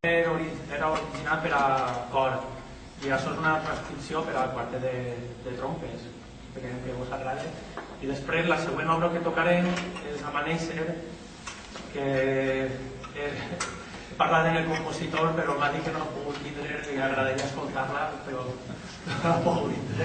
Era originat per a cor i això és una transcripció per al quartet de trompes, esperem que us agradi. I després la següent obra que tocarem és Amanèixer, que he parlat amb el compositor però m'ha dit que no ha pogut vindre i agradaria escoltar-la, però no ha pogut vindre.